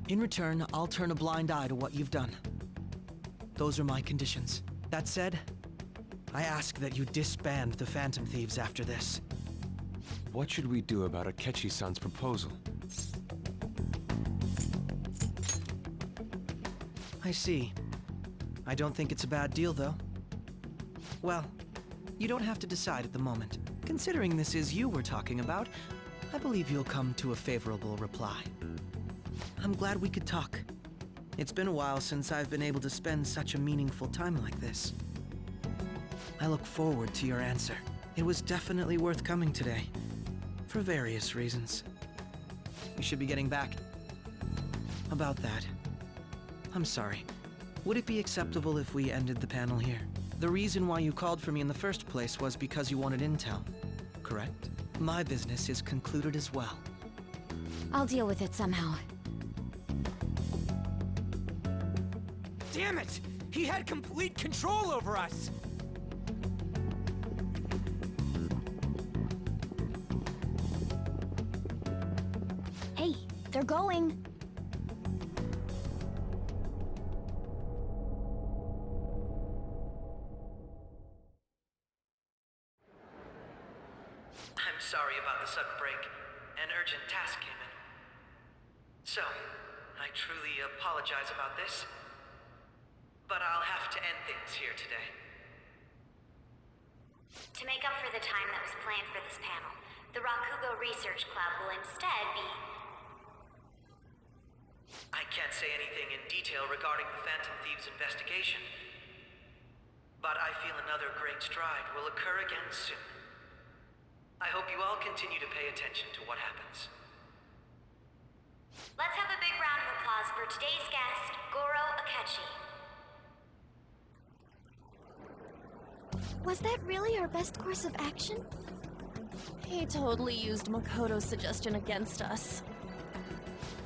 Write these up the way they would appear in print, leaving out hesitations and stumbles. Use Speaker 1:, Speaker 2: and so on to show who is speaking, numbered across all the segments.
Speaker 1: In return, I'll turn a blind eye to what you've done. Those are my conditions. That said, I ask that you disband the Phantom Thieves after this.
Speaker 2: What should we do about Akechi-san's proposal?
Speaker 1: I see. I don't think it's a bad deal, though. Well, you don't have to decide at the moment. Considering this is you we're talking about, I believe you'll come to a favorable reply. I'm glad we could talk. It's been a while since I've been able to spend such a meaningful time like this. I look forward to your answer. It was definitely worth coming today, for various reasons. You should be getting back. About that, I'm sorry. Would it be acceptable if we ended the panel here? The reason why you called for me in the first place was because you wanted intel, correct? My business is concluded as well.
Speaker 3: I'll deal with it somehow.
Speaker 4: Damn it! He had complete control over us!
Speaker 3: Hey, they're going.
Speaker 1: I'm sorry about the sudden break. An urgent task came in. So, I truly apologize about this, but I'll have to end things here today.
Speaker 3: To make up for the time that was planned for this panel, the Rakugo Research Club will instead be...
Speaker 1: I can't say anything in detail regarding the Phantom Thieves' investigation, but I feel another great stride will occur again soon. I hope you all continue to pay attention to what happens.
Speaker 3: Let's have a big round of applause for today's guest, Goro Akechi. Was that really our best course of action?
Speaker 5: He totally used Makoto's suggestion against us.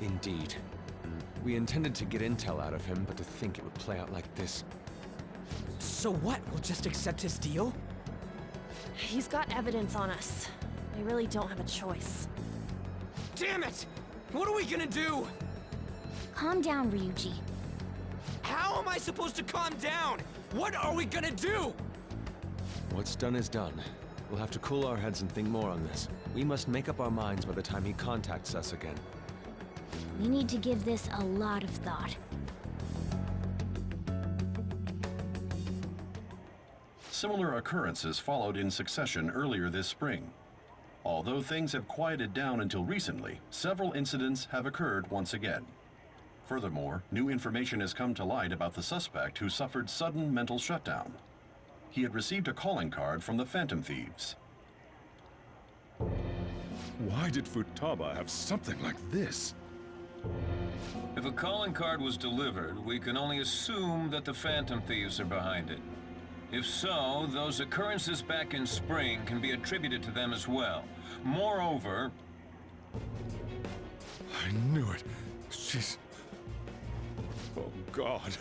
Speaker 2: Indeed. We intended to get intel out of him, but to think it would play out like this.
Speaker 4: So what? We'll just accept his deal?
Speaker 5: He's got evidence on us. We really don't have a choice.
Speaker 4: Damn it! What are we gonna do?
Speaker 3: Calm down, Ryuji.
Speaker 4: How am I supposed to calm down? What are we gonna do?
Speaker 2: What's done is done. We'll have to cool our heads and think more on this. We must make up our minds by the time he contacts us again.
Speaker 3: We need to give this a lot of thought.
Speaker 6: Similar occurrences followed in succession earlier this spring. Although things have quieted down until recently, several incidents have occurred once again. Furthermore, new information has come to light about the suspect who suffered sudden mental shutdown. He had received a calling card from the Phantom Thieves.
Speaker 7: Why did Futaba have something like this?
Speaker 8: If a calling card was delivered, we can only assume that the Phantom Thieves are behind it. If so, those occurrences back in spring can be attributed to them as well. Moreover...
Speaker 7: I knew it. She's... Oh, God.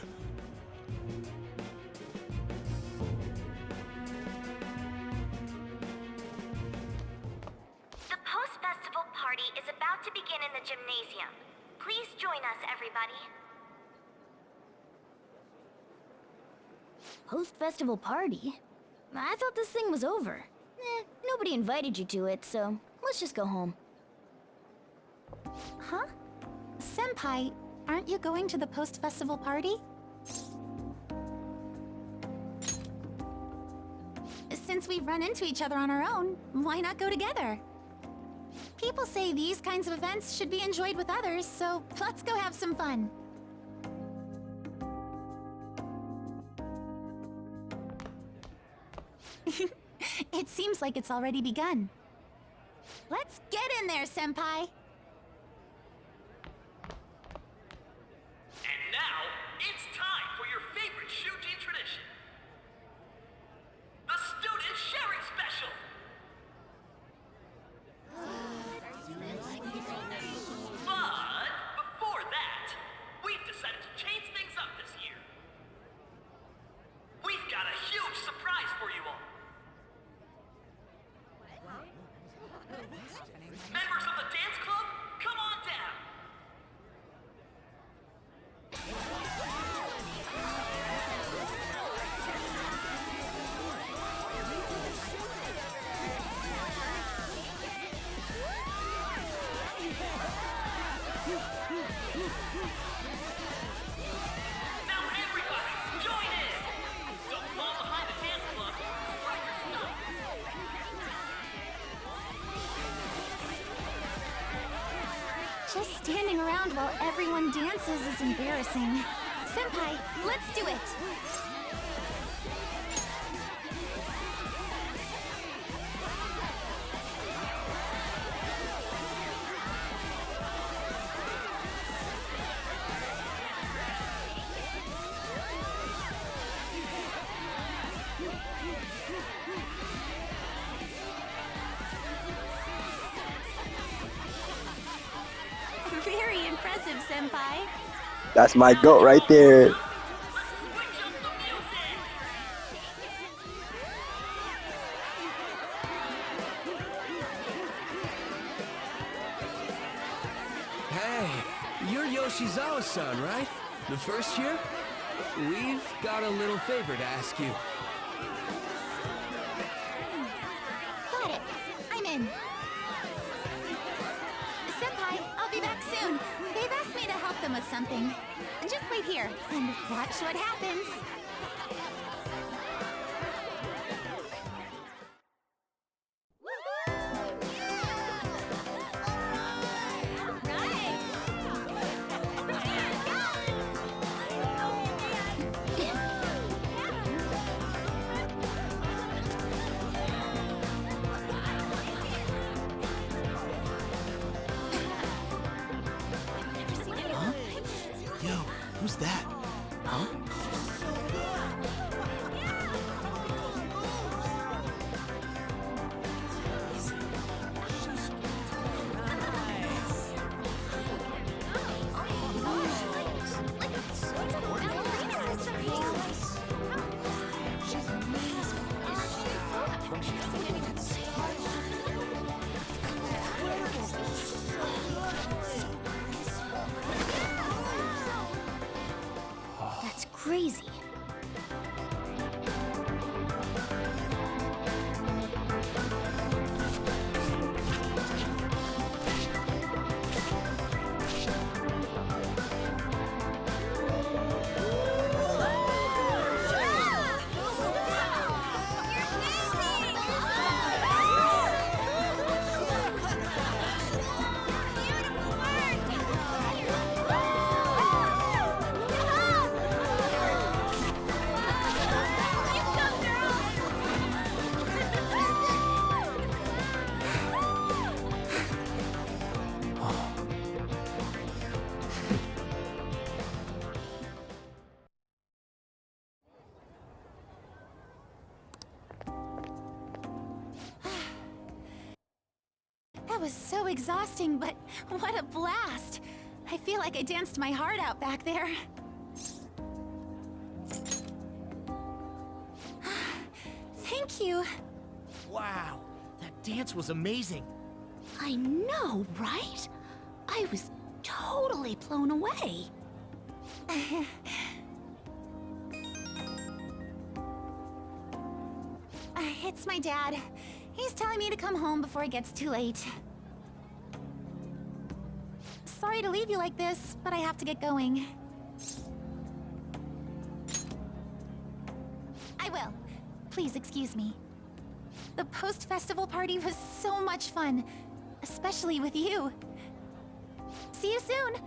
Speaker 3: The post-festival party is about to begin in the gymnasium. Please join us, everybody. Post-festival party? I thought this thing was over. Nobody invited you to it, so let's just go home.
Speaker 9: Huh? Senpai, aren't you going to the post-festival party? Since we've run into each other on our own, why not go together? People say these kinds of events should be enjoyed with others, so let's go have some fun. It seems like it's already begun. Let's get in there, Senpai!
Speaker 10: And now, it's time for your favorite Shuji tradition. The Student Sharing Special! But, before that, we've decided to change things up this year. We've got a huge surprise for you all. Members of the dance club, Now everybody, join in! Don't fall behind the dance club. Right your stuff.
Speaker 9: Just standing around while everyone dances is embarrassing. Senpai, let's do it! Very impressive, Senpai.
Speaker 11: That's my goat right there.
Speaker 10: Switch up the music!
Speaker 4: Hey, you're Yoshizawa-san, right? The first year? We've got a little favor to ask you.
Speaker 9: Got it. I'm in. Senpai, I'll be back soon. They've asked me to help them with something. Just wait here and watch what happens.
Speaker 1: Yo, who's that? Huh?
Speaker 3: That's crazy.
Speaker 9: That was so exhausting, but what a blast! I feel like I danced my heart out back there. Thank you.
Speaker 12: Wow, that dance was amazing.
Speaker 3: I know, right? I was totally blown away.
Speaker 9: It's my dad. He's telling me to come home before it gets too late. Sorry to leave you like this, but I have to get going. I will. Please excuse me. The post-festival party was so much fun, especially with you. See you soon!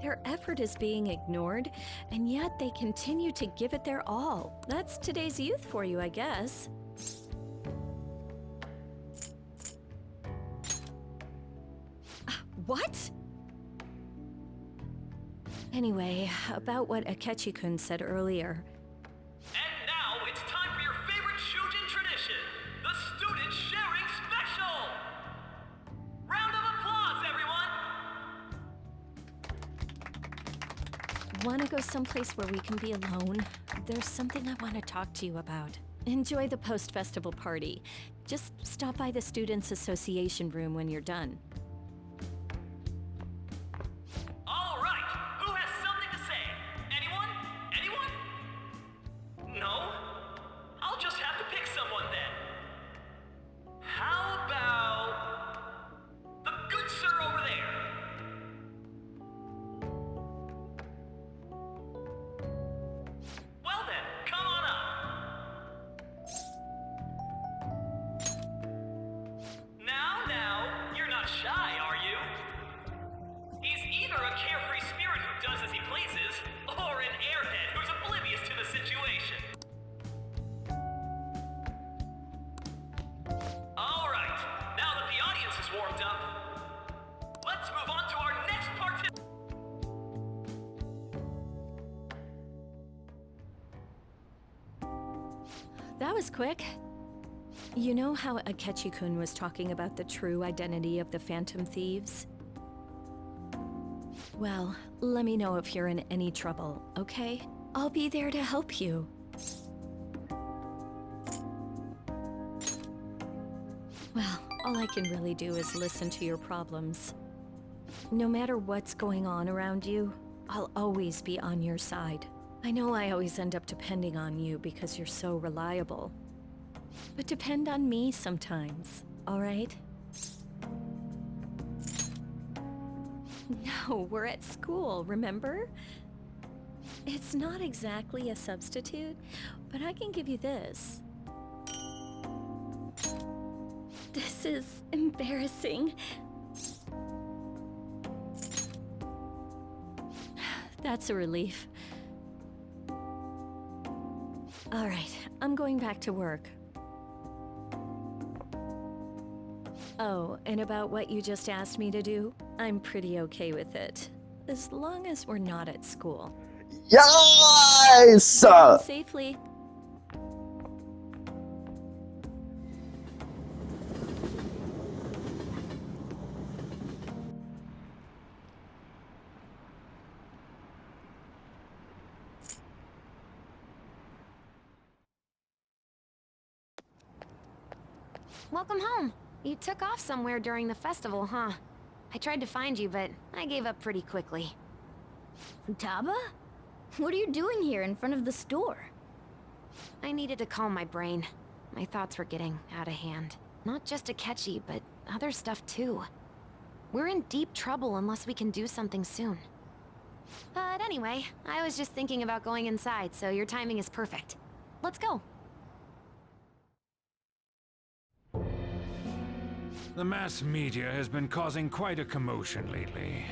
Speaker 5: Their effort is being ignored, and yet they continue to give it their all. That's today's youth for you, I guess. What? Anyway, about what Akechi-kun said earlier.
Speaker 10: And now it's time for your favorite Shujin tradition, the Student Sharing Special! Round of applause, everyone!
Speaker 5: Wanna go someplace where we can be alone? There's something I want to talk to you about. Enjoy the post-festival party. Just stop by the Students' Association room when you're done.
Speaker 10: All right, who has something to say? Anyone? Anyone? No? I'll just have to pick someone then. How about the good sir over there? Well then, come on up. Now, you're not shy, are you? He's either a carefree spirit who does as he pleases, or an airhead who's oblivious to the situation. All right, now that the audience is warmed up, let's move on to our next participant.
Speaker 5: That was quick. You know how Akechi-kun was talking about the true identity of the Phantom Thieves? Well, let me know if you're in any trouble, okay? I'll be there to help you. Well, all I can really do is listen to your problems. No matter what's going on around you, I'll always be on your side. I know I always end up depending on you because you're so reliable. But depend on me sometimes, all right? No, we're at school, remember? It's not exactly a substitute, but I can give you this. This is embarrassing. That's a relief. All right, I'm going back to work. Oh, and about what you just asked me to do, I'm pretty okay with it. As long as we're not at school.
Speaker 11: Yes!
Speaker 5: Get home safely.
Speaker 13: Welcome home. You took off somewhere during the festival, huh? I tried to find you, but I gave up pretty quickly.
Speaker 3: Futaba? What are you doing here in front of the store?
Speaker 13: I needed to calm my brain. My thoughts were getting out of hand. Not just Akechi, but other stuff too. We're in deep trouble unless we can do something soon. But anyway, I was just thinking about going inside, so your timing is perfect. Let's go.
Speaker 14: The mass media has been causing quite a commotion lately.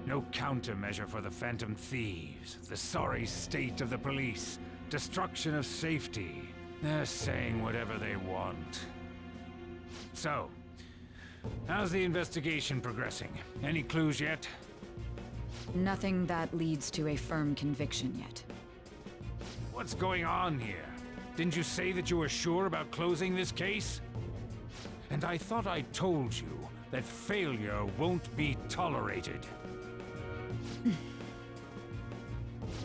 Speaker 14: No countermeasure for the Phantom Thieves, the sorry state of the police, destruction of safety. They're saying whatever they want. So, how's the investigation progressing? Any clues yet?
Speaker 15: Nothing that leads to a firm conviction yet.
Speaker 14: What's going on here? Didn't you say that you were sure about closing this case? And I thought I told you that failure won't be tolerated.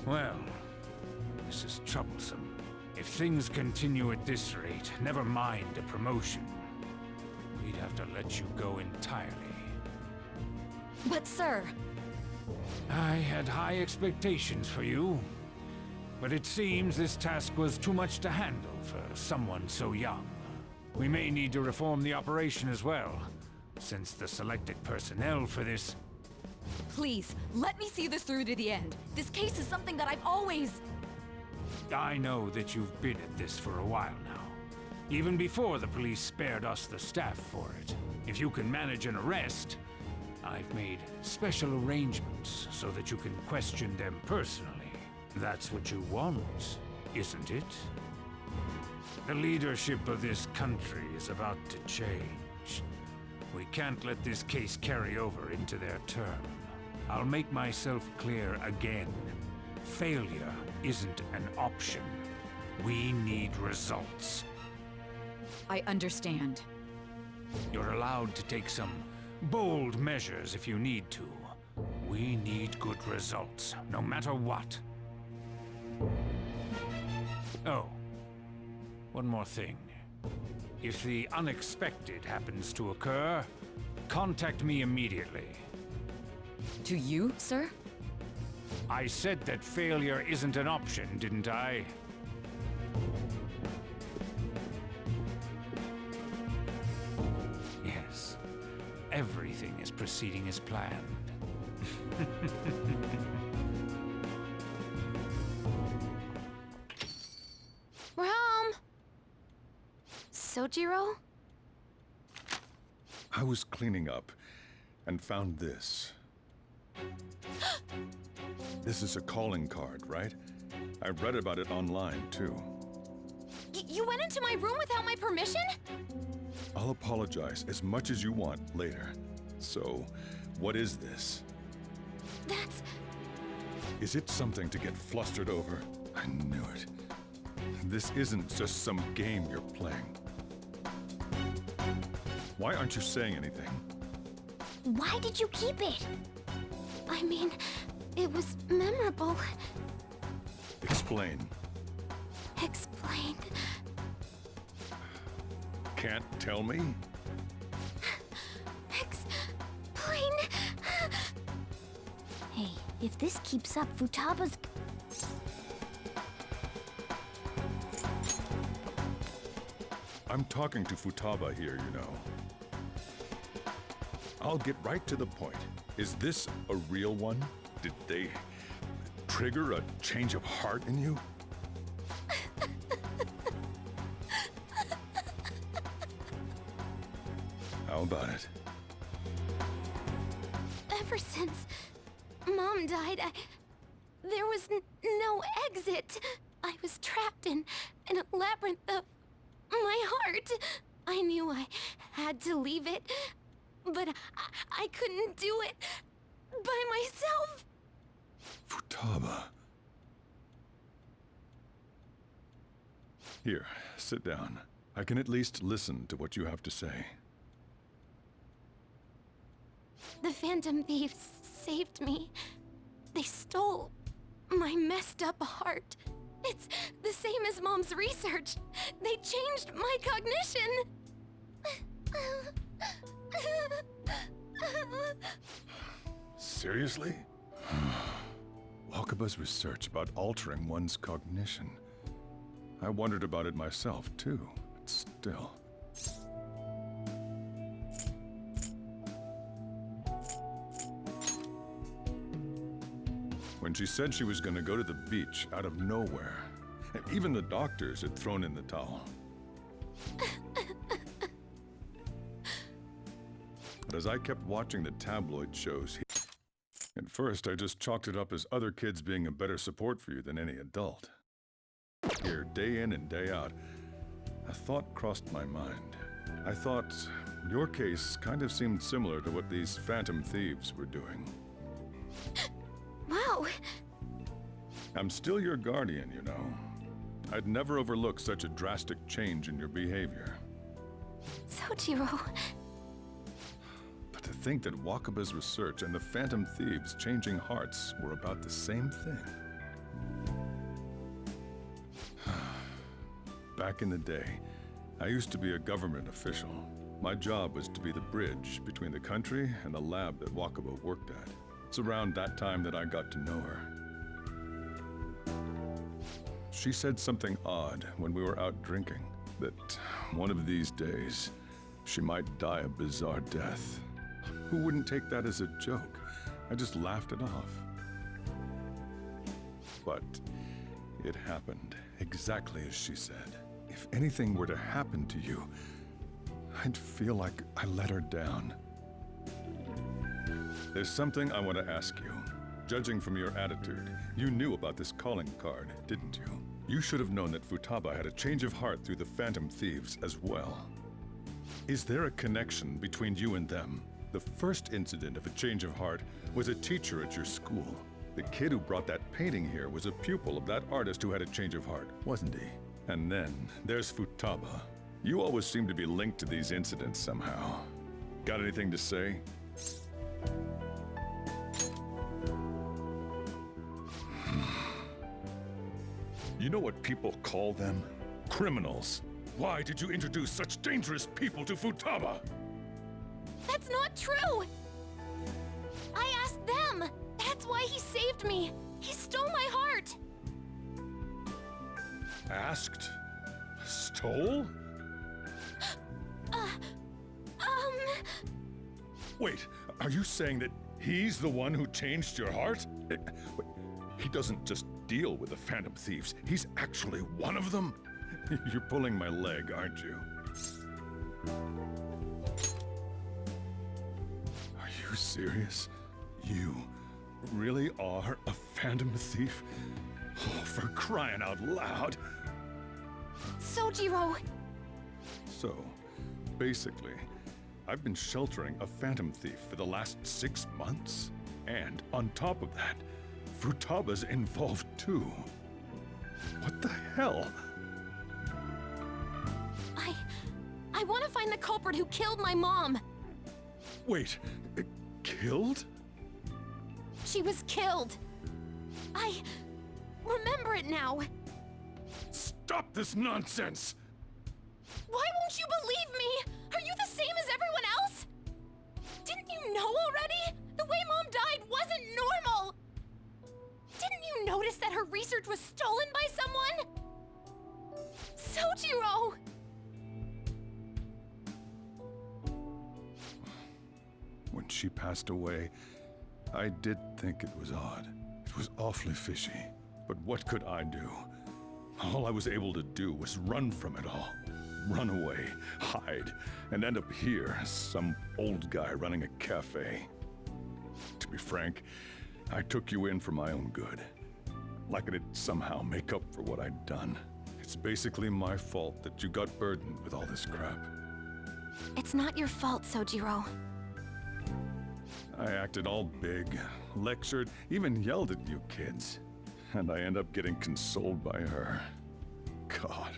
Speaker 14: Well, this is troublesome. If things continue at this rate, never mind a promotion. We'd have to let you go entirely.
Speaker 15: But sir...
Speaker 14: I had high expectations for you. But it seems this task was too much to handle for someone so young. We may need to reform the operation as well, since the selected personnel for this...
Speaker 15: Please, let me see this through to the end. This case is something that I've always...
Speaker 14: I know that you've been at this for a while now. Even before the police spared us the staff for it. If you can manage an arrest, I've made special arrangements so that you can question them personally. That's what you want, isn't it? The leadership of this country is about to change. We can't let this case carry over into their term. I'll make myself clear again. Failure isn't an option. We need results.
Speaker 15: I understand.
Speaker 14: You're allowed to take some bold measures if you need to. We need good results, no matter what. Oh, one more thing. If the unexpected happens to occur, contact me immediately.
Speaker 15: To you, sir?
Speaker 14: I said that failure isn't an option, didn't I? Yes. Everything is proceeding as planned.
Speaker 13: We're home! Sojiro?
Speaker 7: I was cleaning up and found this. This is a calling card, right? I read about it online, too.
Speaker 13: You went into my room without my permission?
Speaker 7: I'll apologize as much as you want later. So, what is this?
Speaker 13: That's...
Speaker 7: Is it something to get flustered over? I knew it. This isn't just some game you're playing. Why aren't you saying anything?
Speaker 3: Why did you keep it?
Speaker 13: I mean, it was memorable.
Speaker 7: Explain.
Speaker 13: Explain.
Speaker 7: Can't tell me?
Speaker 13: Explain.
Speaker 3: Hey, if this keeps up, Futaba's...
Speaker 7: I'm talking to Futaba here, you know. I'll get right to the point. Is this a real one? Did they trigger a change of heart in you? How about it?
Speaker 13: Ever since Mom died, there was no exit. I was trapped in a labyrinth of my heart. I knew I had to leave it, but I couldn't do it by myself.
Speaker 7: Futaba. Here, sit down. I can at least listen to what you have to say.
Speaker 13: The Phantom Thieves saved me. They stole my messed up heart. It's the same as Mom's research. They changed my cognition.
Speaker 7: Seriously? Wakaba's research about altering one's cognition. I wondered about it myself, too, but still. When she said she was going to go to the beach out of nowhere, and even the doctors had thrown in the towel. But as I kept watching the tabloid shows, at first I just chalked it up as other kids being a better support for you than any adult. Here, day in and day out, a thought crossed my mind. I thought your case kind of seemed similar to what these Phantom Thieves were doing.
Speaker 13: Wow.
Speaker 7: I'm still your guardian, you know. I'd never overlook such a drastic change in your behavior.
Speaker 13: Sojiro.
Speaker 7: But to think that Wakaba's research and the Phantom Thieves changing hearts were about the same thing. Back in the day, I used to be a government official. My job was to be the bridge between the country and the lab that Wakaba worked at. It's around that time that I got to know her. She said something odd when we were out drinking, that one of these days, she might die a bizarre death. Who wouldn't take that as a joke? I just laughed it off. But it happened exactly as she said. If anything were to happen to you, I'd feel like I let her down. There's something I want to ask you. Judging from your attitude, you knew about this calling card, didn't you? You should have known that Futaba had a change of heart through the Phantom Thieves as well. Is there a connection between you and them? The first incident of a change of heart was a teacher at your school. The kid who brought that painting here was a pupil of that artist who had a change of heart, wasn't he? And then there's Futaba. You always seem to be linked to these incidents somehow. Got anything to say? You know what people call them? Criminals. Why did you introduce such dangerous people to Futaba?
Speaker 13: That's not true! I asked them! That's why he saved me! He stole my heart!
Speaker 7: Asked? Stole? Wait, are you saying that he's the one who changed your heart? He doesn't just deal with the Phantom Thieves, he's actually one of them? You're pulling my leg, aren't you? Are you serious? You really are a Phantom Thief? Oh, for crying out loud!
Speaker 13: Sojiro!
Speaker 7: So, basically, I've been sheltering a Phantom Thief for the last 6 months. And on top of that, Futaba's involved too. What the hell?
Speaker 13: I want to find the culprit who killed my mom!
Speaker 7: Wait, killed?
Speaker 13: She was killed! I remember it now!
Speaker 7: Stop this nonsense!
Speaker 13: Why won't you believe me? Are you the same as everyone else? Didn't you know already? The way Mom died wasn't normal! Didn't you notice that her research was stolen by someone? Sojiro!
Speaker 7: When she passed away, I did think it was odd. It was awfully fishy. But what could I do? All I was able to do was run from it all. Run away, hide, and end up here as some old guy running a cafe. To be frank, I took you in for my own good. Like it'd somehow make up for what I'd done. It's basically my fault that you got burdened with all this crap.
Speaker 13: It's not your fault, Sojiro.
Speaker 7: I acted all big, lectured, even yelled at you kids. And I end up getting consoled by her. God,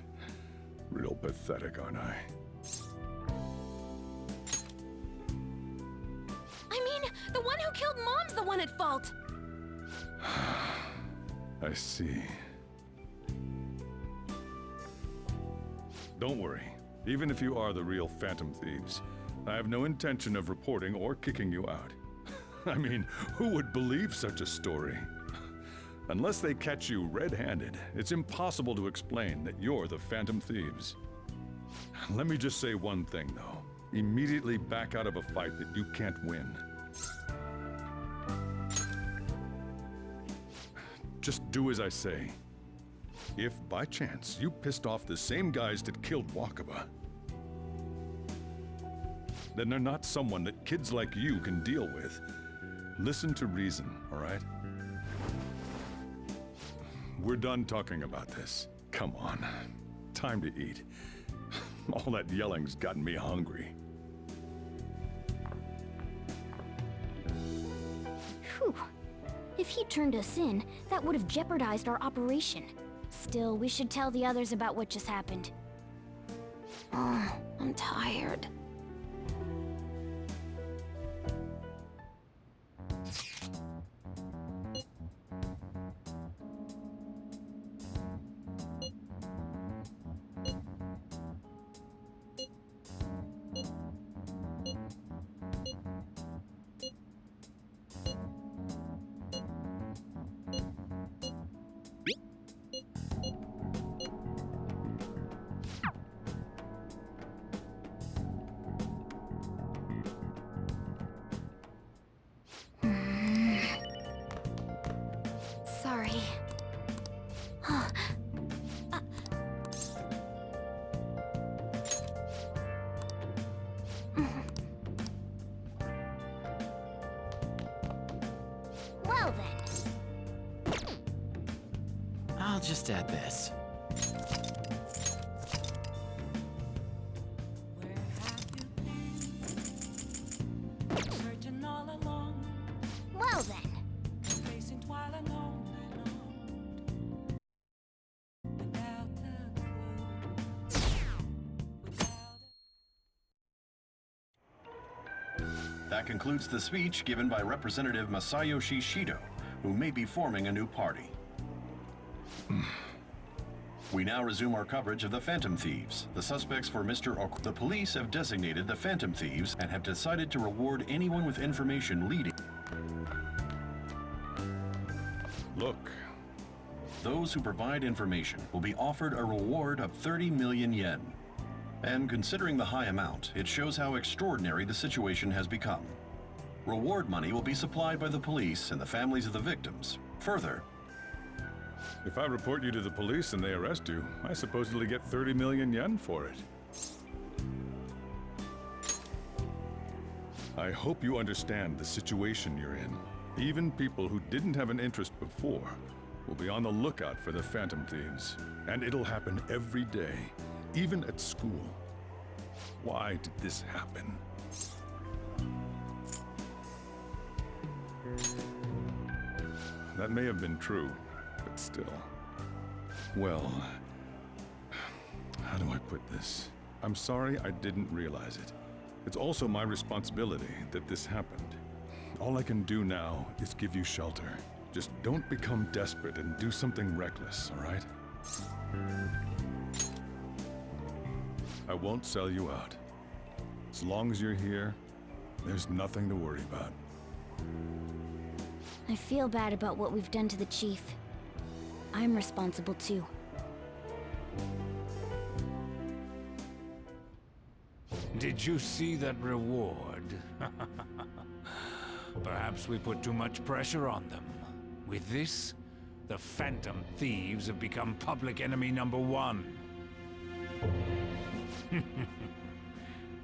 Speaker 7: real pathetic, aren't I?
Speaker 13: I mean, the one who killed Mom's the one at fault!
Speaker 7: I see. Don't worry. Even if you are the real Phantom Thieves, I have no intention of reporting or kicking you out. I mean, who would believe such a story? Unless they catch you red-handed, it's impossible to explain that you're the Phantom Thieves. Let me just say one thing, though. Immediately back out of a fight that you can't win. Just do as I say. If, by chance, you pissed off the same guys that killed Wakaba, then they're not someone that kids like you can deal with. Listen to reason, all right? We're done talking about this. Come on. Time to eat. All that yelling's gotten me hungry.
Speaker 3: Whew. If he turned us in, that would have jeopardized our operation. Still, we should tell the others about what just happened.
Speaker 13: Oh, I'm tired. Sorry.
Speaker 3: Well then.
Speaker 12: I'll just add this.
Speaker 16: Where have you
Speaker 6: That concludes the speech given by Representative Masayoshi Shido, who may be forming a new party. We now resume our coverage of the Phantom Thieves. The suspects for Mr. The police have designated the Phantom Thieves and have decided to reward anyone with information leading.
Speaker 7: Look.
Speaker 6: Those who provide information will be offered a reward of 30 million yen. And considering the high amount, it shows how extraordinary the situation has become. Reward money will be supplied by the police and the families of the victims. Further,
Speaker 7: If I report you to the police and they arrest you, I supposedly get 30 million yen for it. I hope you understand the situation you're in. Even people who didn't have an interest before will be on the lookout for the Phantom Thieves. And it'll happen every day, even at school. Why did this happen? That may have been true, but still. Well, how do I put this? I'm sorry I didn't realize it. It's also my responsibility that this happened. All I can do now is give you shelter. Just don't become desperate and do something reckless, all right? I won't sell you out. As long as you're here, there's nothing to worry about.
Speaker 3: I feel bad about what we've done to the chief. I'm responsible too.
Speaker 14: Did you see that reward? Perhaps we put too much pressure on them. With this, the Phantom Thieves have become public enemy #1.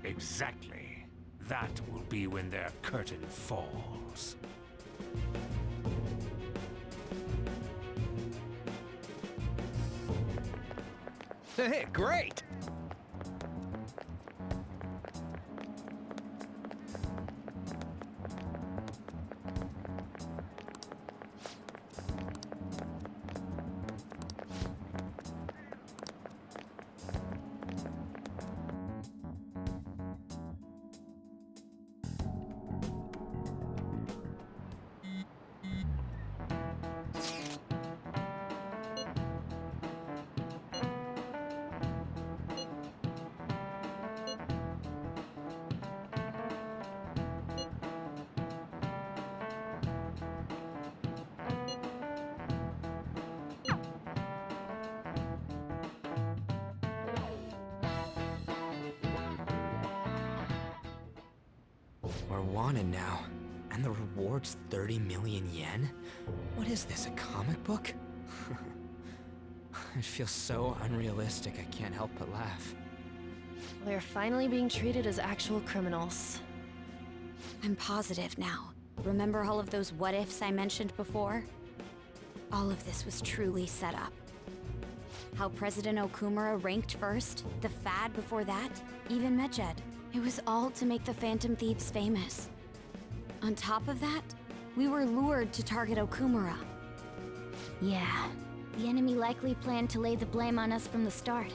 Speaker 14: Exactly. That will be when their curtain falls.
Speaker 4: Hey, great!
Speaker 16: We're wanted now, and the reward's 30 million yen? What is this, a comic book? It feels so unrealistic I can't help but laugh.
Speaker 17: We're finally being treated as actual criminals.
Speaker 15: I'm positive now. Remember all of those what-ifs I mentioned before? All of this was truly set up. How President Okumura ranked first, the Fad before that, even Medjed. It was all to make the Phantom Thieves famous. On top of that, we were lured to target Okumura.
Speaker 3: Yeah, the enemy likely planned to lay the blame on us from the start,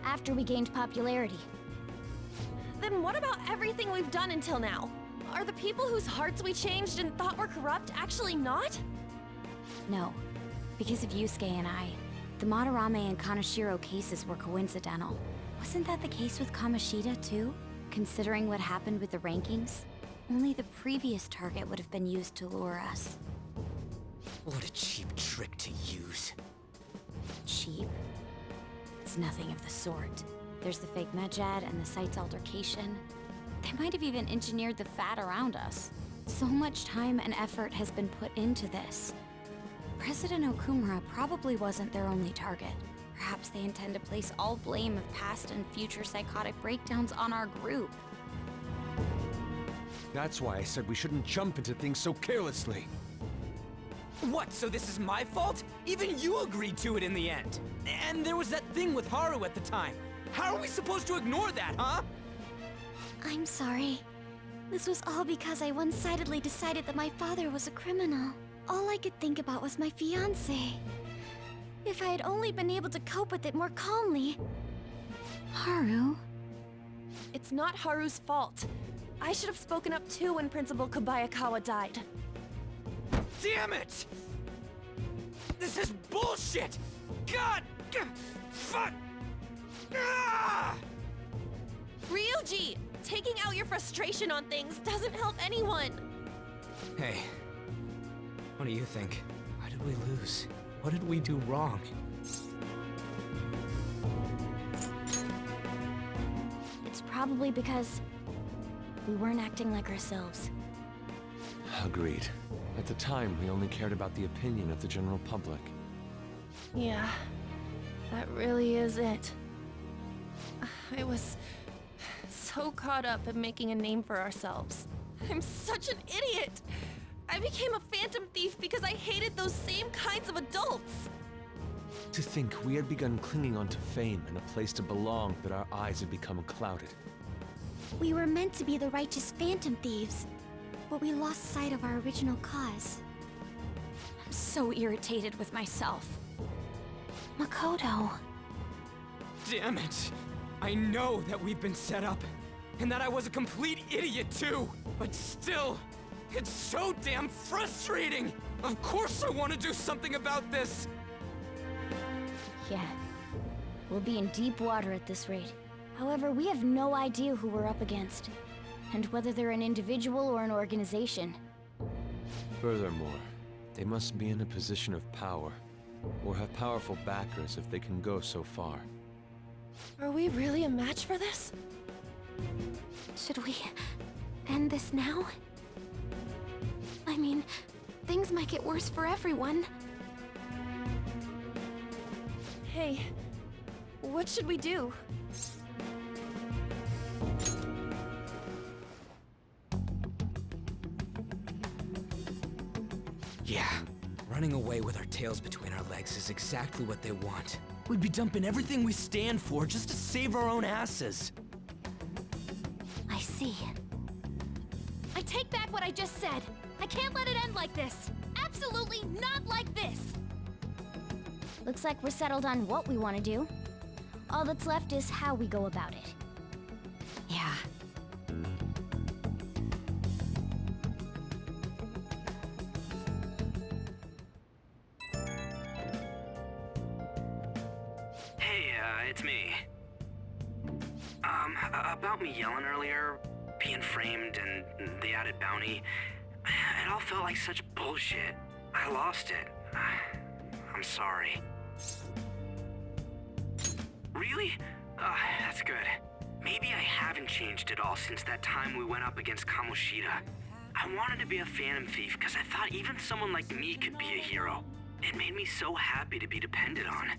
Speaker 3: after we gained popularity.
Speaker 17: Then what about everything we've done until now? Are the people whose hearts we changed and thought were corrupt actually not?
Speaker 15: No, because of Yusuke and I, the Madarame and Kaneshiro cases were coincidental. Wasn't that the case with Kamoshida too? Considering what happened with the rankings, only the previous target would have been used to lure us.
Speaker 16: What a cheap trick to use.
Speaker 15: Cheap? It's nothing of the sort. There's the fake Medjed and the site's altercation. They might have even engineered the Fad around us. So much time and effort has been put into this. President Okumura probably wasn't their only target. Perhaps they intend to place all blame of past and future psychotic breakdowns on our group.
Speaker 2: That's why I said we shouldn't jump into things so carelessly.
Speaker 16: What, so this is my fault? Even you agreed to it in the end. And there was that thing with Haru at the time. How are we supposed to ignore that, huh?
Speaker 3: I'm sorry. This was all because I one-sidedly decided that my father was a criminal. All I could think about was my fiancé. If I had only been able to cope with it more calmly. Haru?
Speaker 17: It's not Haru's fault. I should have spoken up too when Principal Kobayakawa died.
Speaker 16: Damn it! This is bullshit! God! Fuck! Ah!
Speaker 17: Ryuji! Taking out your frustration on things doesn't help anyone!
Speaker 16: Hey, what do you think? Why did we lose? What did we do wrong?
Speaker 15: It's probably because we weren't acting like ourselves.
Speaker 2: Agreed. At the time, we only cared about the opinion of the general public.
Speaker 17: Yeah, that really is it. I was so caught up in making a name for ourselves. I'm such an idiot! I became a phantom thief because I hated those same kinds of adults!
Speaker 2: To think we had begun clinging onto fame and a place to belong, that our eyes had become clouded.
Speaker 3: We were meant to be the righteous phantom thieves, but we lost sight of our original cause.
Speaker 15: I'm so irritated with myself.
Speaker 3: Makoto.
Speaker 16: Damn it! I know that we've been set up, and that I was a complete idiot too! But still, it's so damn frustrating! Of course I want to do something about this!
Speaker 15: Yeah. We'll be in deep water at this rate. However, we have no idea who we're up against, and whether they're an individual or an organization.
Speaker 2: Furthermore, they must be in a position of power, or have powerful backers if they can go so far.
Speaker 17: Are we really a match for this?
Speaker 3: Should we end this now? I mean, things might get worse for everyone.
Speaker 17: Hey, what should we do?
Speaker 16: Yeah, running away with our tails between our legs is exactly what they want. We'd be dumping everything we stand for just to save our own asses.
Speaker 3: I see.
Speaker 17: I take back what I just said. I can't let it end like this. Absolutely not like this.
Speaker 15: Looks like we're settled on what we want to do. All that's left is how we go about it.
Speaker 16: Yeah.
Speaker 18: Hey, it's me. About me yelling earlier, being framed, and the added bounty, it all felt like such bullshit. I lost it. I'm sorry. Really? That's good. Maybe I haven't changed at all since that time we went up against Kamoshida. I wanted to be a phantom thief because I thought even someone like me could be a hero. It made me so happy to be depended on.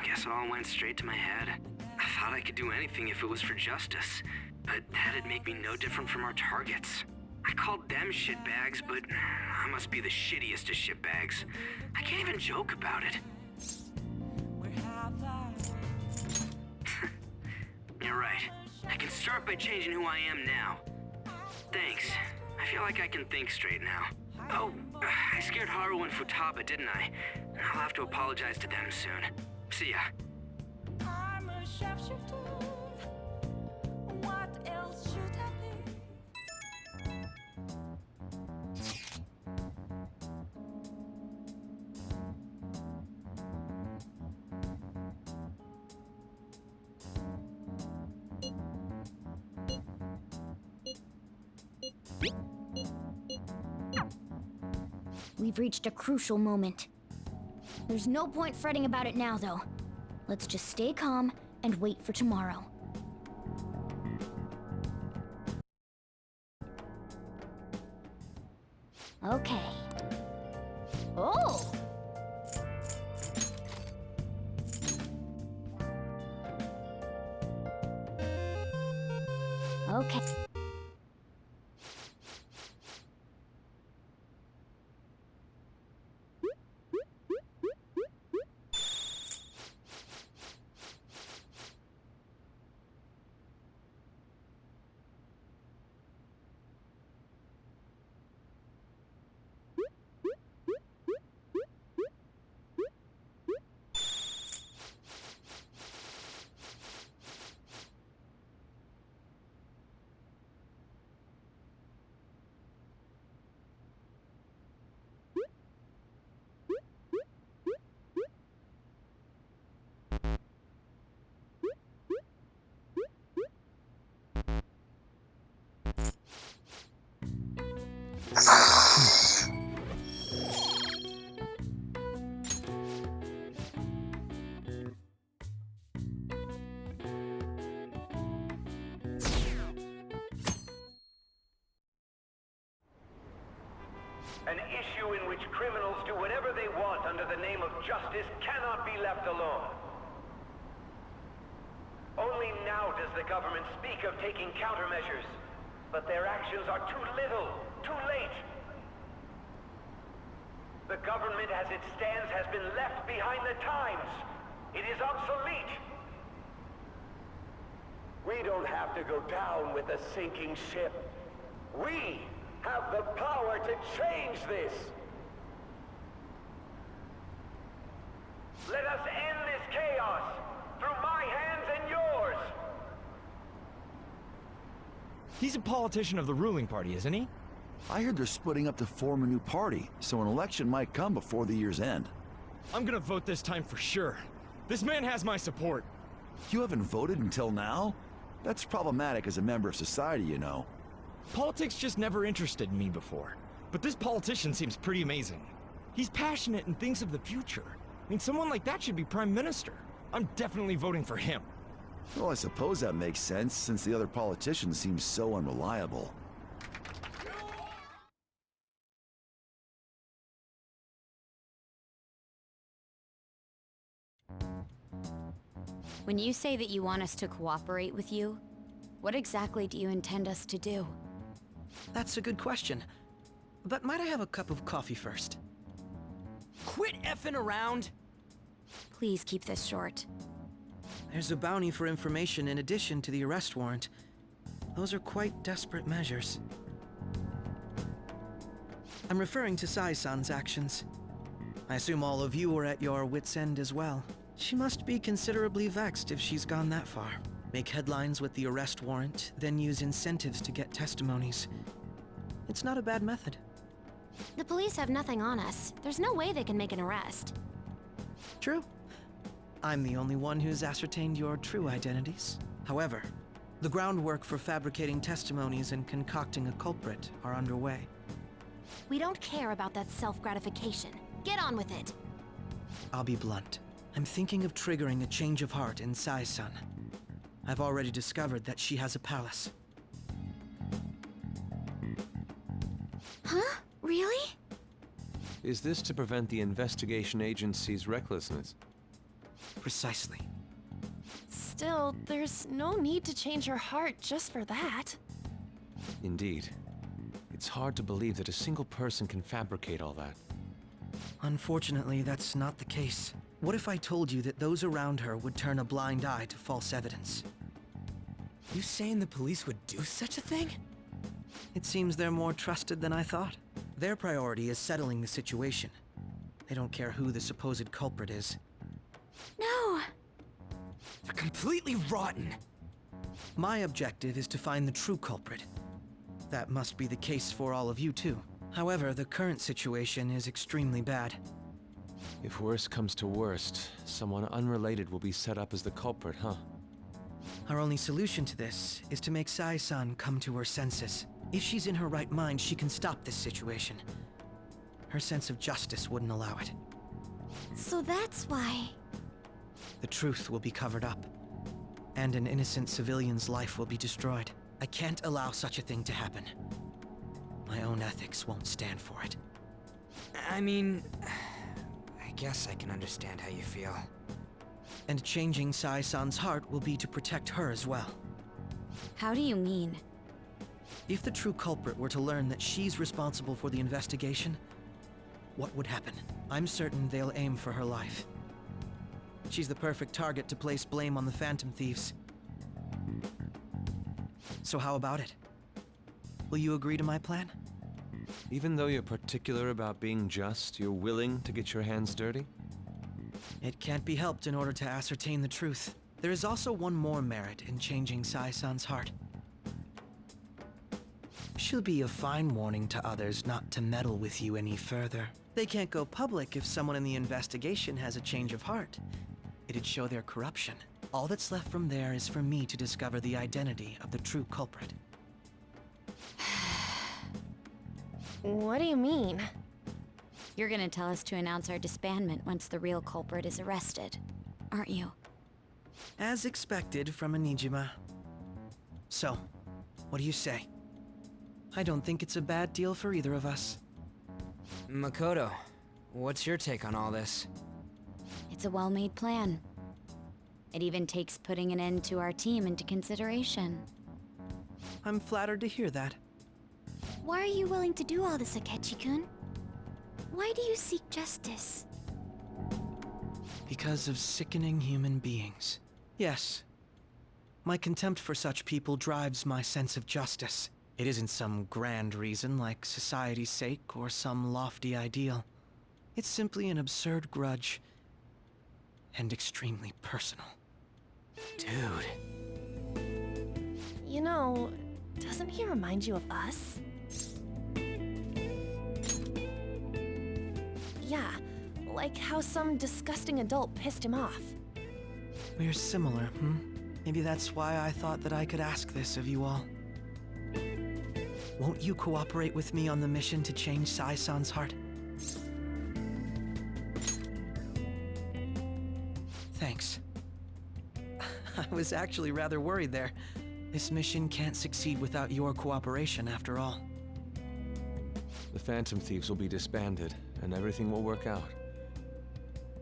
Speaker 18: Guess it all went straight to my head. I thought I could do anything if it was for justice, but that'd make me no different from our targets. I called them shitbags, but I must be the shittiest of shitbags. I can't even joke about it. You're right. I can start by changing who I am now. Thanks. I feel like I can think straight now. Oh, I scared Haru and Futaba, didn't I? I'll have to apologize to them soon. See ya.
Speaker 19: I'm a shapeshifter. What else should I be?
Speaker 15: We've reached a crucial moment. There's no point fretting about it now, though. Let's just stay calm and wait for tomorrow. Okay. Oh! Okay.
Speaker 20: An issue in which criminals do whatever they want under the name of justice cannot be left alone. Only now does the government speak of taking countermeasures, but their actions are too little, too late. The government as it stands has been left behind the times. It is obsolete. We don't have to go down with a sinking ship. We have the power to change this. Let us end this chaos through my hands and yours.
Speaker 21: He's a politician of the ruling party, isn't he?
Speaker 22: I heard they're splitting up to form a new party, so an election might come before the year's end.
Speaker 21: I'm gonna vote this time for sure. This man has my support.
Speaker 22: You haven't voted until now? That's problematic as a member of society, you know.
Speaker 21: Politics just never interested me before. But this politician seems pretty amazing. He's passionate and thinks of the future. I mean, someone like that should be prime minister. I'm definitely voting for him.
Speaker 22: Well, I suppose that makes sense, since the other politicians seem so unreliable.
Speaker 15: When you say that you want us to cooperate with you, what exactly do you intend us to do?
Speaker 1: That's a good question. But might I have a cup of coffee first?
Speaker 12: Quit effing around!
Speaker 15: Please keep this short.
Speaker 1: There's a bounty for information in addition to the arrest warrant. Those are quite desperate measures. I'm referring to Sai-san's actions. I assume all of you were at your wit's end as well. She must be considerably vexed if she's gone that far. Make headlines with the arrest warrant, then use incentives to get testimonies. It's not a bad method.
Speaker 13: The police have nothing on us. There's no way they can make an arrest.
Speaker 1: True. I'm the only one who's ascertained your true identities. However, the groundwork for fabricating testimonies and concocting a culprit are underway.
Speaker 13: We don't care about that self-gratification. Get on with it.
Speaker 1: I'll be blunt. I'm thinking of triggering a change of heart in Sai-san. I've already discovered that she has a palace.
Speaker 13: Huh? Really?
Speaker 2: Is this to prevent the investigation agency's recklessness?
Speaker 1: Precisely.
Speaker 17: Still, there's no need to change her heart just for that.
Speaker 2: Indeed. It's hard to believe that a single person can fabricate all that.
Speaker 1: Unfortunately, that's not the case. What if I told you that those around her would turn a blind eye to false evidence?
Speaker 12: You saying the police would do such a thing?
Speaker 1: It seems they're more trusted than I thought. Their priority is settling the situation. They don't care who the supposed culprit is.
Speaker 13: No!
Speaker 12: They're completely rotten!
Speaker 1: My objective is to find the true culprit. That must be the case for all of you too. However, the current situation is extremely bad.
Speaker 2: If worst comes to worst, someone unrelated will be set up as the culprit, huh?
Speaker 1: Our only solution to this is to make Sai-san come to her senses. If she's in her right mind, she can stop this situation. Her sense of justice wouldn't allow it.
Speaker 3: So that's why...
Speaker 1: The truth will be covered up, and an innocent civilian's life will be destroyed. I can't allow such a thing to happen. My own ethics won't stand for it.
Speaker 12: I mean... I guess I can understand how you feel.
Speaker 1: And changing Sai-san's heart will be to protect her as well.
Speaker 15: How do you mean?
Speaker 1: If the true culprit were to learn that she's responsible for the investigation, what would happen? I'm certain they'll aim for her life. She's the perfect target to place blame on the Phantom Thieves. So how about it? Will you agree to my plan?
Speaker 2: Even though you're particular about being just, you're willing to get your hands dirty?
Speaker 1: It can't be helped in order to ascertain the truth. There is also one more merit in changing Sai-san's heart. She'll be a fine warning to others not to meddle with you any further. They can't go public if someone in the investigation has a change of heart. It'd show their corruption. All that's left from there is for me to discover the identity of the true culprit.
Speaker 17: What do you mean?
Speaker 15: You're gonna tell us to announce our disbandment once the real culprit is arrested, aren't you?
Speaker 1: As expected from a Nijima. So, what do you say? I don't think it's a bad deal for either of us.
Speaker 12: Makoto, what's your take on all this?
Speaker 15: It's a well-made plan. It even takes putting an end to our team into consideration.
Speaker 1: I'm flattered to hear that.
Speaker 3: Why are you willing to do all this, Akechi-kun? Why do you seek justice?
Speaker 1: Because of sickening human beings. Yes. My contempt for such people drives my sense of justice. It isn't some grand reason like society's sake or some lofty ideal. It's simply an absurd grudge. And extremely personal.
Speaker 12: Dude.
Speaker 17: You know, doesn't he remind you of us? Yeah, like how some disgusting adult pissed him off.
Speaker 1: We're similar, hmm? Maybe that's why I thought that I could ask this of you all. Won't you cooperate with me on the mission to change Sai-san's heart? Thanks. I was actually rather worried there. This mission can't succeed without your cooperation, after all.
Speaker 2: The Phantom Thieves will be disbanded, and everything will work out.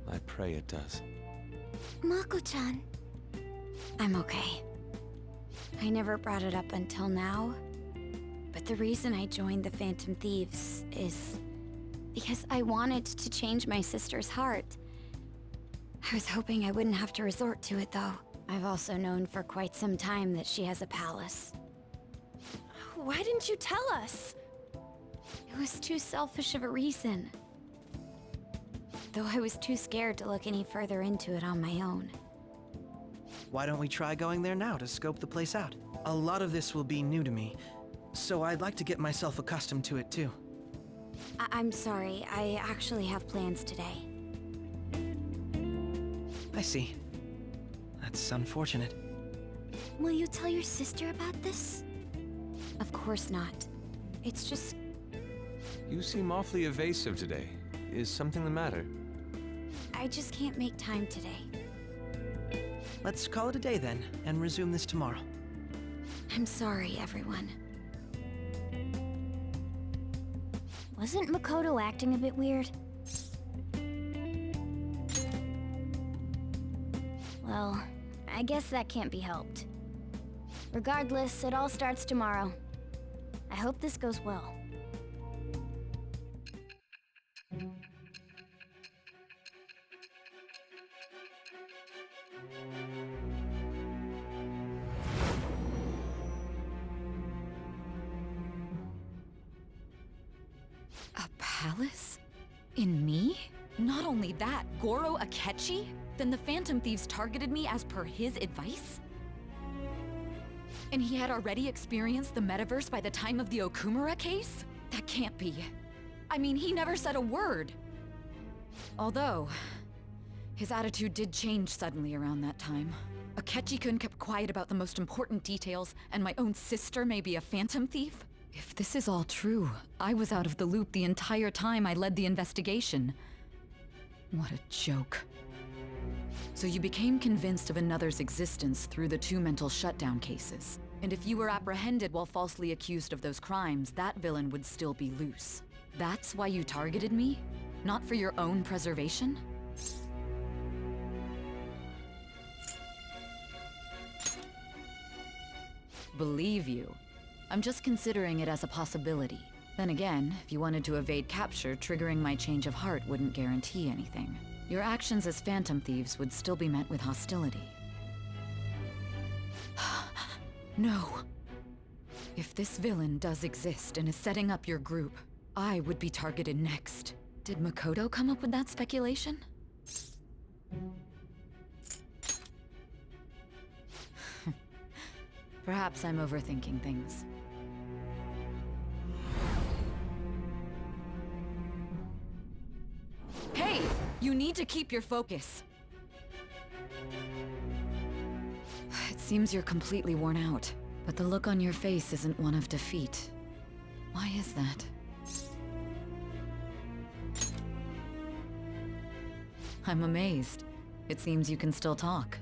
Speaker 2: I pray it does.
Speaker 3: Mako-chan.
Speaker 15: I'm okay. I never brought it up until now, but the reason I joined the Phantom Thieves is because I wanted to change my sister's heart. I was hoping I wouldn't have to resort to it, though. I've also known for quite some time that she has a palace.
Speaker 17: Why didn't you tell us?
Speaker 15: It was too selfish of a reason. Though I was too scared to look any further into it on my own.
Speaker 1: Why don't we try going there now to scope the place out? A lot of this will be new to me, so I'd like to get myself accustomed to it too.
Speaker 15: I'm sorry, I actually have plans today.
Speaker 1: I see. That's unfortunate.
Speaker 3: Will you tell your sister about this?
Speaker 15: Of course not. It's just...
Speaker 2: You seem awfully evasive today. Is something the matter?
Speaker 15: I just can't make time today.
Speaker 1: Let's call it a day then, and resume this tomorrow.
Speaker 15: I'm sorry, everyone.
Speaker 3: Wasn't Makoto acting a bit weird? Well, I guess that can't be helped. Regardless, it all starts tomorrow. I hope this goes well.
Speaker 8: A palace? In me? Not only that, Goro Akechi? Then the Phantom Thieves targeted me as per his advice? And he had already experienced the metaverse by the time of the Okumura case? That can't be. I mean, he never said a word. Although, his attitude did change suddenly around that time. Akechi-kun kept quiet about the most important details, and my own sister may be a Phantom Thief? If this is all true, I was out of the loop the entire time I led the investigation. What a joke. So you became convinced of another's existence through the 2 mental shutdown cases. And if you were apprehended while falsely accused of those crimes, that villain would still be loose. That's why you targeted me? Not for your own preservation? Believe you. I'm just considering it as a possibility. Then again, if you wanted to evade capture, triggering my change of heart wouldn't guarantee anything. Your actions as Phantom Thieves would still be met with hostility. No. If this villain does exist and is setting up your group, I would be targeted next. Did Makoto come up with that speculation? Perhaps I'm overthinking things. Hey! You need to keep your focus. It seems you're completely worn out, but the look on your face isn't one of defeat. Why is that? I'm amazed. It seems you can still talk.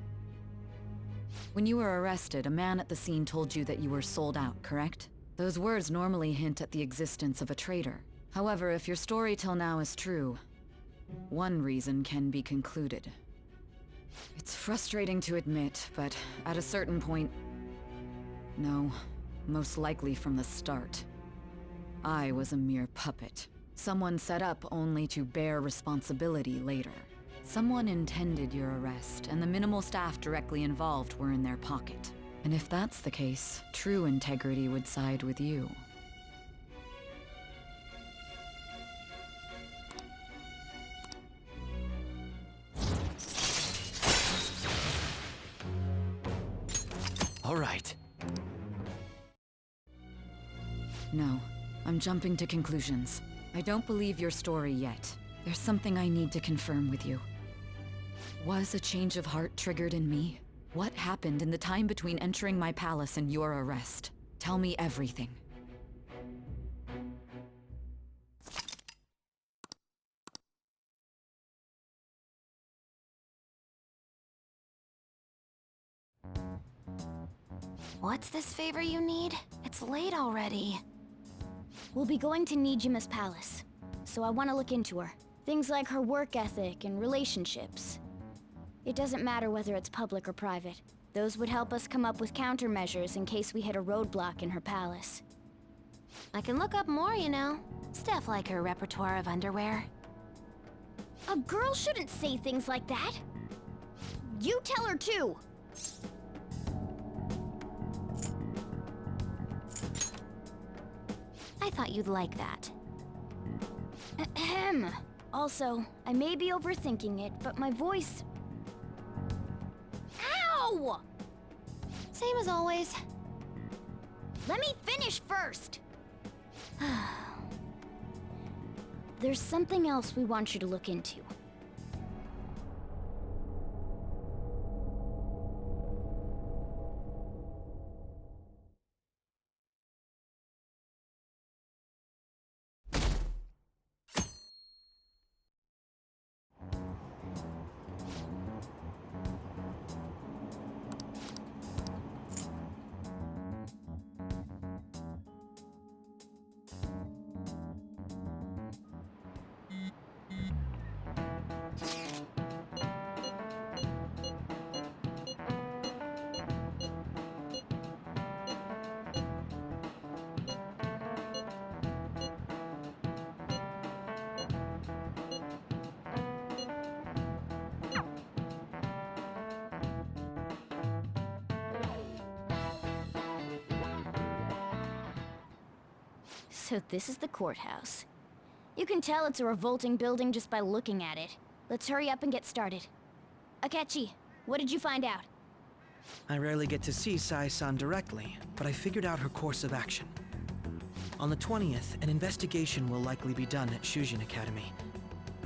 Speaker 8: When you were arrested, a man at the scene told you that you were sold out, correct? Those words normally hint at the existence of a traitor. However, if your story till now is true, one reason can be concluded. It's frustrating to admit, but at a certain point... No, most likely from the start. I was a mere puppet. Someone set up only to bear responsibility later. Someone intended your arrest, and the minimal staff directly involved were in their pocket. And if that's the case, true integrity would side with you.
Speaker 4: All right.
Speaker 8: No, I'm jumping to conclusions. I don't believe your story yet. There's something I need to confirm with you. Was a change of heart triggered in me? What happened in the time between entering my palace and your arrest? Tell me everything.
Speaker 13: What's this favor you need? It's late already.
Speaker 3: We'll be going to Nijima's palace, so I want to look into her. Things like her work ethic and relationships. It doesn't matter whether it's public or private. Those would help us come up with countermeasures in case we hit a roadblock in her palace.
Speaker 13: I can look up more, you know. Stuff like her repertoire of underwear.
Speaker 3: A girl shouldn't say things like that. You tell her too.
Speaker 13: I thought you'd like that.
Speaker 3: Ahem. Also, I may be overthinking it, but my voice... Ow!
Speaker 13: Same as always.
Speaker 3: Let me finish first! There's something else we want you to look into. So this is the courthouse. You can tell it's a revolting building just by looking at it. Let's hurry up and get started. Akechi, what did you find out?
Speaker 1: I rarely get to see Sai-san directly, but I figured out her course of action. On the 20th, an investigation will likely be done at Shujin Academy,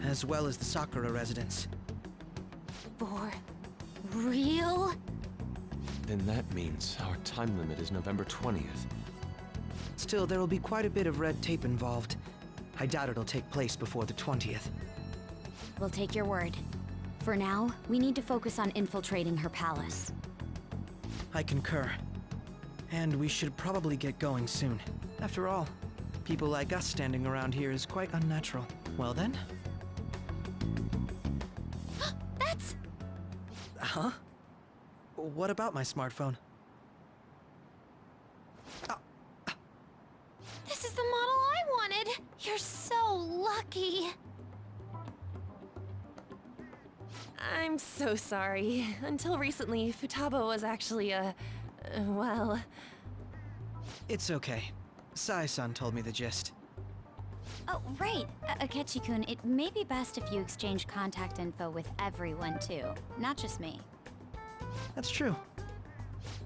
Speaker 1: as well as the Sakura residence.
Speaker 13: For real?
Speaker 2: Then that means our time limit is November 20th.
Speaker 1: Still, there will be quite a bit of red tape involved. I doubt it'll take place before the 20th.
Speaker 15: We'll take your word. For now, we need to focus on infiltrating her palace.
Speaker 1: I concur. And we should probably get going soon. After all, people like us standing around here is quite unnatural. Well then?
Speaker 3: That's...
Speaker 1: Huh? What about my smartphone?
Speaker 3: This is the model I wanted! You're so lucky!
Speaker 17: I'm so sorry. Until recently, Futaba was actually well...
Speaker 1: It's okay. Sai-san told me the gist.
Speaker 15: Oh, right. Akechi-kun, it may be best if you exchange contact info with everyone, too. Not just me.
Speaker 1: That's true.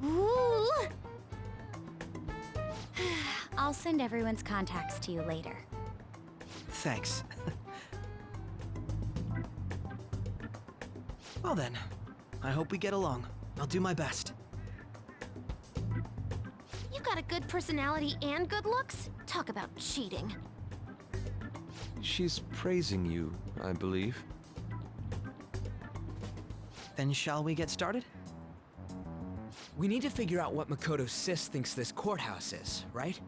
Speaker 15: Ooh! I'll send everyone's contacts to you later.
Speaker 1: Thanks. Well then, I hope we get along. I'll do my best.
Speaker 3: You got a good personality and good looks? Talk about cheating.
Speaker 2: She's praising you, I believe.
Speaker 1: Then shall we get started?
Speaker 12: We need to figure out what Makoto Sis thinks this courthouse is, right?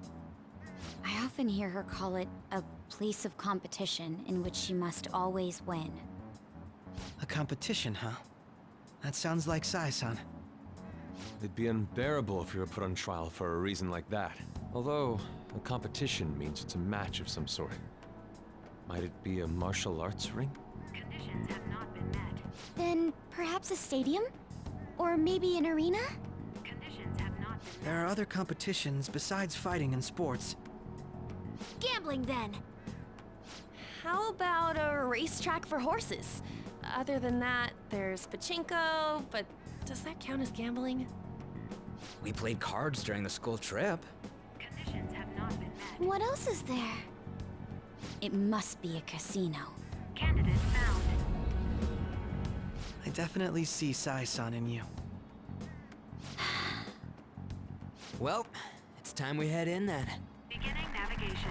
Speaker 15: I often hear her call it a place of competition in which she must always win.
Speaker 1: A competition, huh? That sounds like Sai-san.
Speaker 2: It'd be unbearable if you were put on trial for a reason like that. Although, a competition means it's a match of some sort. Might it be a martial arts ring?
Speaker 3: Conditions have not been met. Then perhaps a stadium? Or maybe an arena? Conditions have not been met.
Speaker 1: There are other competitions besides fighting and sports.
Speaker 3: Gambling, then! How about a racetrack for horses?
Speaker 17: Other than that, there's pachinko, but does that count as gambling?
Speaker 12: We played cards during the school trip.
Speaker 3: Conditions have not been met. What else is there?
Speaker 15: It must be a casino.
Speaker 3: Candidate found.
Speaker 1: I definitely see Sai-san in you.
Speaker 12: Well, it's time we head in then.
Speaker 3: Beginning navigation.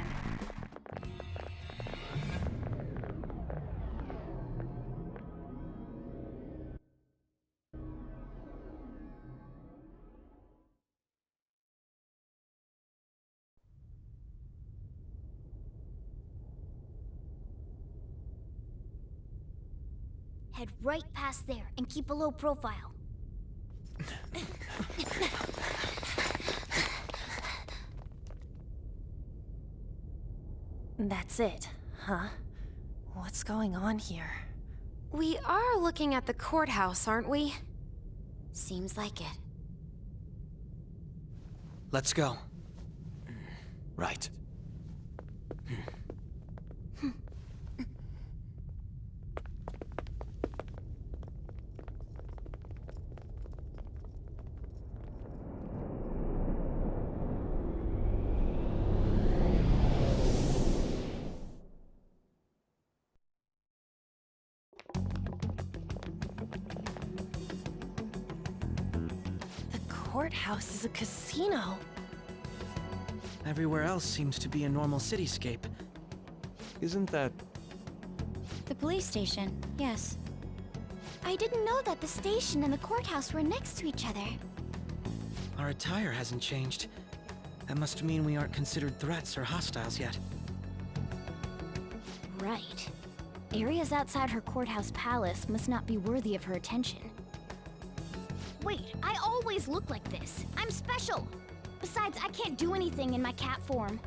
Speaker 9: Head right past there and keep a low profile.
Speaker 17: That's it, huh? What's going on here?
Speaker 13: We are looking at the courthouse, aren't we?
Speaker 15: Seems like it.
Speaker 1: Let's go.
Speaker 2: Right.
Speaker 17: The courthouse is a casino.
Speaker 1: Everywhere else seems to be a normal cityscape.
Speaker 2: Isn't that...
Speaker 15: The police station, yes.
Speaker 3: I didn't know that the station and the courthouse were next to each other.
Speaker 1: Our attire hasn't changed. That must mean we aren't considered threats or hostiles yet.
Speaker 9: Right. Areas outside her courthouse palace must not be worthy of her attention. Wait, I always look like this. I'm special. Besides, I can't do anything in my cat form.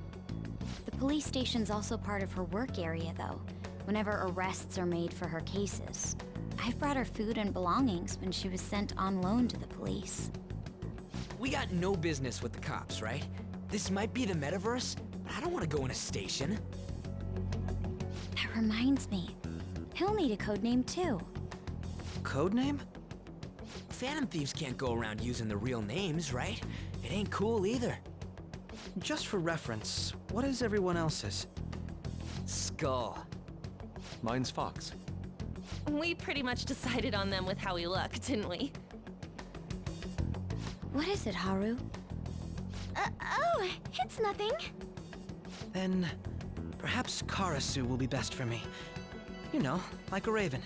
Speaker 15: The police station's also part of her work area, though, whenever arrests are made for her cases. I've brought her food and belongings when she was sent on loan to the police.
Speaker 12: We got no business with the cops, right? This might be the metaverse, but I don't want to go in a station.
Speaker 15: That reminds me. He'll need a code name, too.
Speaker 1: Code name?
Speaker 12: Phantom thieves can't go around using the real names, right? It ain't cool either.
Speaker 1: Just for reference, what is everyone else's?
Speaker 12: Skull.
Speaker 2: Mine's Fox.
Speaker 17: We pretty much decided on them with how we look, didn't we?
Speaker 15: What is it, Haru?
Speaker 3: Oh, it's nothing.
Speaker 1: Then, perhaps Karasu will be best for me. You know, like a raven.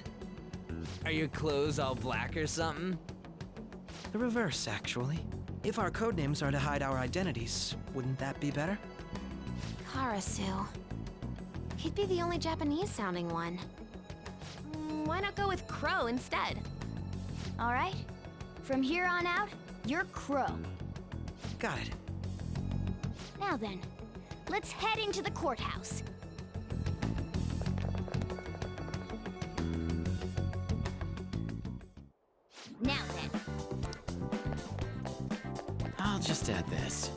Speaker 12: Are your clothes all black or something?
Speaker 1: The reverse, actually. If our codenames are to hide our identities, wouldn't that be better?
Speaker 13: Karasu. He'd be the only Japanese-sounding one.
Speaker 17: Why not go with Crow instead?
Speaker 9: All right? From here on out, you're Crow.
Speaker 1: Got it.
Speaker 9: Now then, let's head into the courthouse. Now then.
Speaker 10: I'll just add this.